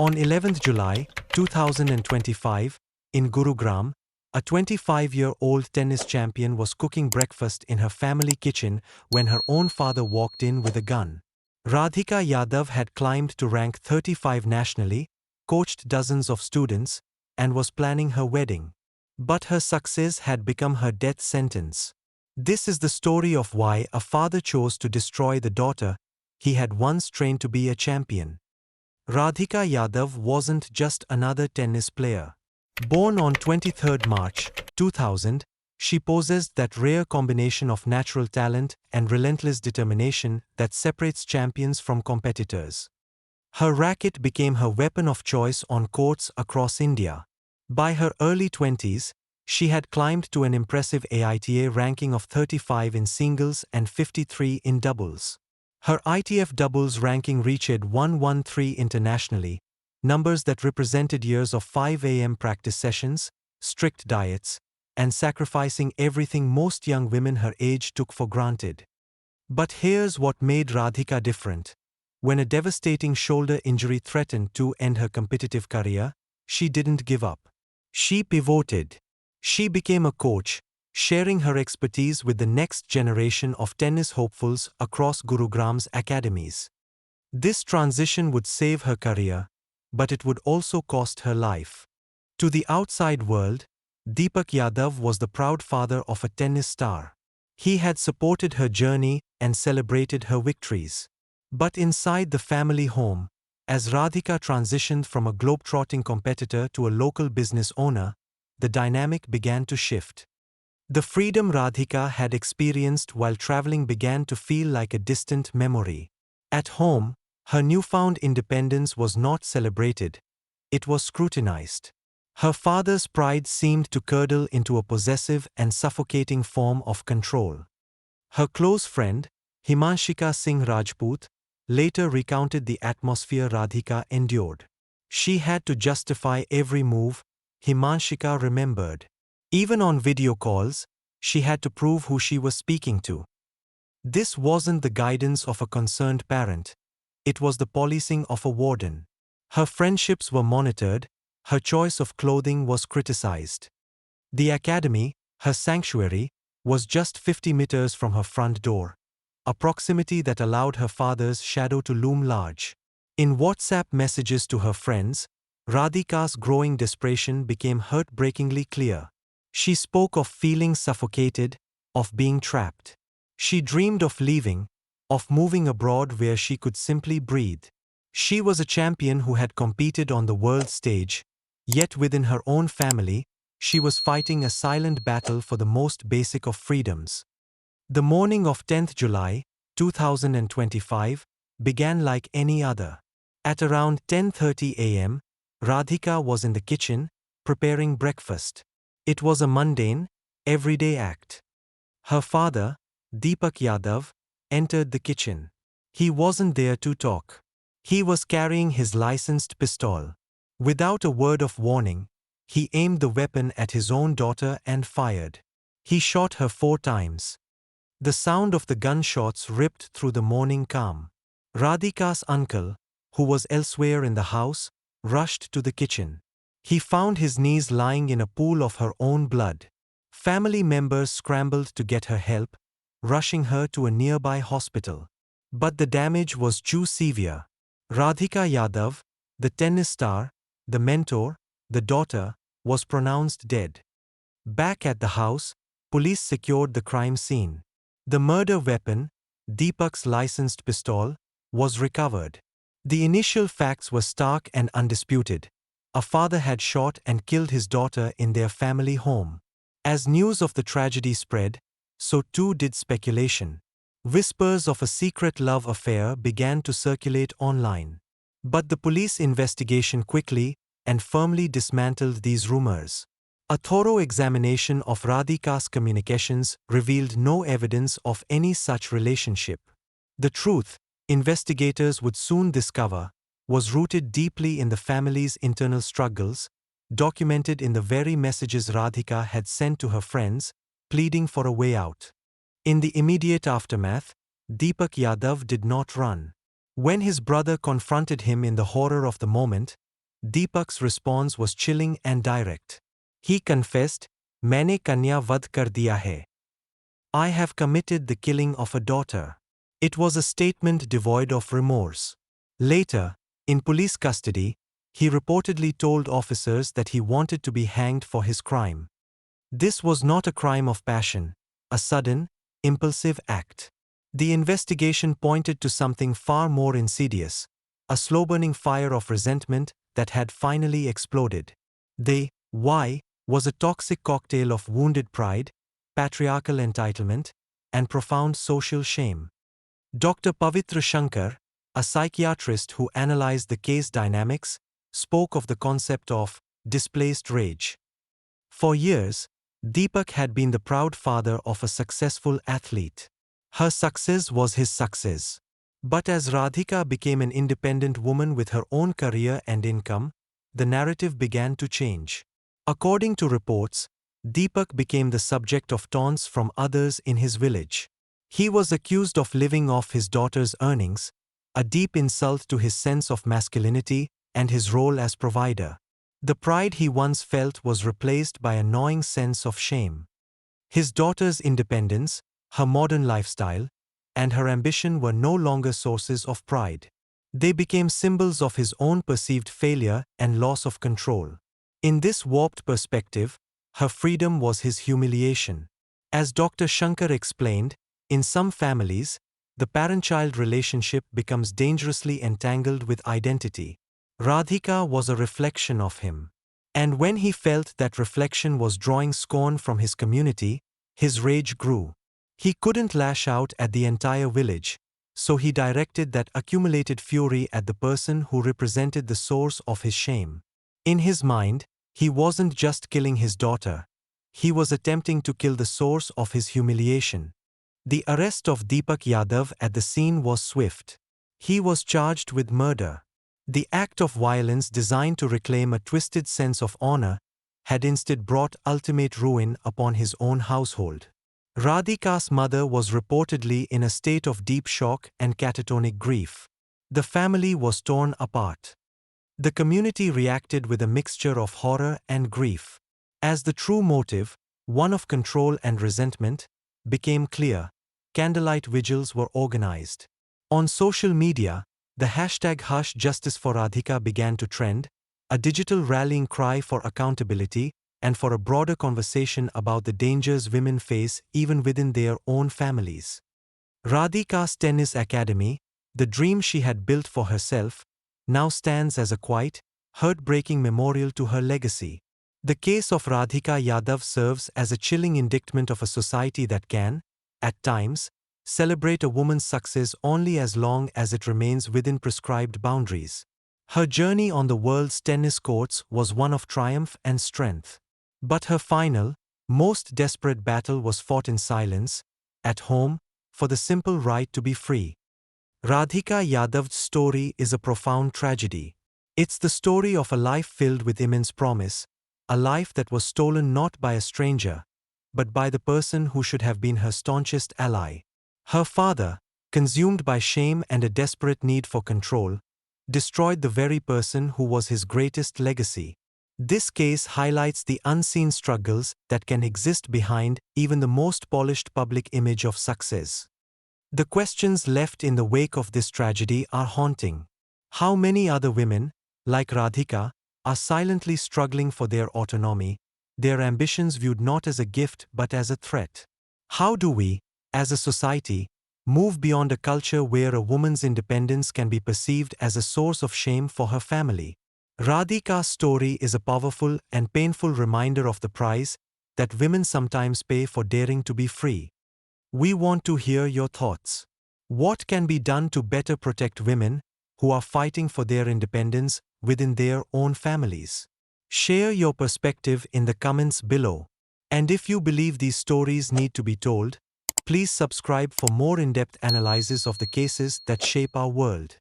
On 11th July 2025, in Gurugram, a 25-year-old tennis champion was cooking breakfast in her family kitchen when her own father walked in with a gun. Radhika Yadav had climbed to rank 35 nationally, coached dozens of students, and was planning her wedding. But her success had become her death sentence. This is the story of why a father chose to destroy the daughter he had once trained to be a champion. Radhika Yadav wasn't just another tennis player. Born on 23 March 2000, she possessed that rare combination of natural talent and relentless determination that separates champions from competitors. Her racket became her weapon of choice on courts across India. By her early 20s, she had climbed to an impressive AITA ranking of 35 in singles and 53 in doubles. Her ITF doubles ranking reached 113 internationally, numbers that represented years of 5 a.m. practice sessions, strict diets, and sacrificing everything most young women her age took for granted. But here's what made Radhika different. When a devastating shoulder injury threatened to end her competitive career, she didn't give up. She pivoted. She became a coach, sharing her expertise with the next generation of tennis hopefuls across Gurugram's academies. This transition would save her career, but it would also cost her life. To the outside world, Deepak Yadav was the proud father of a tennis star. He had supported her journey and celebrated her victories. But inside the family home, as Radhika transitioned from a globetrotting competitor to a local business owner, the dynamic began to shift. The freedom Radhika had experienced while traveling began to feel like a distant memory. At home, her newfound independence was not celebrated. It was scrutinized. Her father's pride seemed to curdle into a possessive and suffocating form of control. Her close friend, Himanshika Singh Rajput, later recounted the atmosphere Radhika endured. She had to justify every move, Himanshika remembered. Even on video calls, she had to prove who she was speaking to. This wasn't the guidance of a concerned parent. It was the policing of a warden. Her friendships were monitored, her choice of clothing was criticized. The academy, her sanctuary, was just 50 meters from her front door, a proximity that allowed her father's shadow to loom large. In WhatsApp messages to her friends, Radhika's growing desperation became heartbreakingly clear. She spoke of feeling suffocated, of being trapped. She dreamed of leaving, of moving abroad where she could simply breathe. She was a champion who had competed on the world stage, yet within her own family, she was fighting a silent battle for the most basic of freedoms. The morning of 10th July, 2025, began like any other. At around 10:30 a.m., Radhika was in the kitchen, preparing breakfast. It was a mundane, everyday act. Her father, Deepak Yadav, entered the kitchen. He wasn't there to talk. He was carrying his licensed pistol. Without a word of warning, he aimed the weapon at his own daughter and fired. He shot her 4 times. The sound of the gunshots ripped through the morning calm. Radhika's uncle, who was elsewhere in the house, rushed to the kitchen. He found his niece lying in a pool of her own blood. Family members scrambled to get her help, rushing her to a nearby hospital. But the damage was too severe. Radhika Yadav, the tennis star, the mentor, the daughter, was pronounced dead. Back at the house, police secured the crime scene. The murder weapon, Deepak's licensed pistol, was recovered. The initial facts were stark and undisputed. A father had shot and killed his daughter in their family home. As news of the tragedy spread, so too did speculation. Whispers of a secret love affair began to circulate online. But the police investigation quickly and firmly dismantled these rumors. A thorough examination of Radhika's communications revealed no evidence of any such relationship. The truth, investigators would soon discover, was rooted deeply in the family's internal struggles, documented in the very messages Radhika had sent to her friends, pleading for a way out. In the immediate aftermath, Deepak Yadav did not run. When his brother confronted him in the horror of the moment, Deepak's response was chilling and direct. He confessed, "Maine kanya vad kar diya hai. I have committed the killing of a daughter." It was a statement devoid of remorse. Later, in police custody, he reportedly told officers that he wanted to be hanged for his crime. This was not a crime of passion, a sudden, impulsive act. The investigation pointed to something far more insidious, a slow-burning fire of resentment that had finally exploded. The why was a toxic cocktail of wounded pride, patriarchal entitlement, and profound social shame. Dr. Pavitra Shankar, a psychiatrist who analyzed the case dynamics, spoke of the concept of displaced rage. For years, Deepak had been the proud father of a successful athlete. Her success was his success. But as Radhika became an independent woman with her own career and income, the narrative began to change. According to reports, Deepak became the subject of taunts from others in his village. He was accused of living off his daughter's earnings, a deep insult to his sense of masculinity and his role as provider. The pride he once felt was replaced by a gnawing sense of shame. His daughter's independence, her modern lifestyle, and her ambition were no longer sources of pride. They became symbols of his own perceived failure and loss of control. In this warped perspective, her freedom was his humiliation. As Dr. Shankar explained, in some families, the parent-child relationship becomes dangerously entangled with identity. Radhika was a reflection of him. And when he felt that reflection was drawing scorn from his community, his rage grew. He couldn't lash out at the entire village, so he directed that accumulated fury at the person who represented the source of his shame. In his mind, he wasn't just killing his daughter. He was attempting to kill the source of his humiliation. The arrest of Deepak Yadav at the scene was swift. He was charged with murder. The act of violence designed to reclaim a twisted sense of honor had instead brought ultimate ruin upon his own household. Radhika's mother was reportedly in a state of deep shock and catatonic grief. The family was torn apart. The community reacted with a mixture of horror and grief. As the true motive, one of control and resentment, became clear, candlelight vigils were organized. On social media, the hashtag #HushJusticeForRadhika began to trend, a digital rallying cry for accountability and for a broader conversation about the dangers women face even within their own families. Radhika's tennis academy, the dream she had built for herself, now stands as a quiet, heartbreaking memorial to her legacy. The case of Radhika Yadav serves as a chilling indictment of a society that can, at times, celebrate a woman's success only as long as it remains within prescribed boundaries. Her journey on the world's tennis courts was one of triumph and strength. But her final, most desperate battle was fought in silence, at home, for the simple right to be free. Radhika Yadav's story is a profound tragedy. It's the story of a life filled with immense promise, a life that was stolen not by a stranger, but by the person who should have been her staunchest ally. Her father, consumed by shame and a desperate need for control, destroyed the very person who was his greatest legacy. This case highlights the unseen struggles that can exist behind even the most polished public image of success. The questions left in the wake of this tragedy are haunting. How many other women, like Radhika, are silently struggling for their autonomy, their ambitions viewed not as a gift but as a threat? How do we, as a society, move beyond a culture where a woman's independence can be perceived as a source of shame for her family? Radhika's story is a powerful and painful reminder of the price that women sometimes pay for daring to be free. We want to hear your thoughts. What can be done to better protect women who are fighting for their independence within their own families? Share your perspective in the comments below. And if you believe these stories need to be told, please subscribe for more in-depth analysis of the cases that shape our world.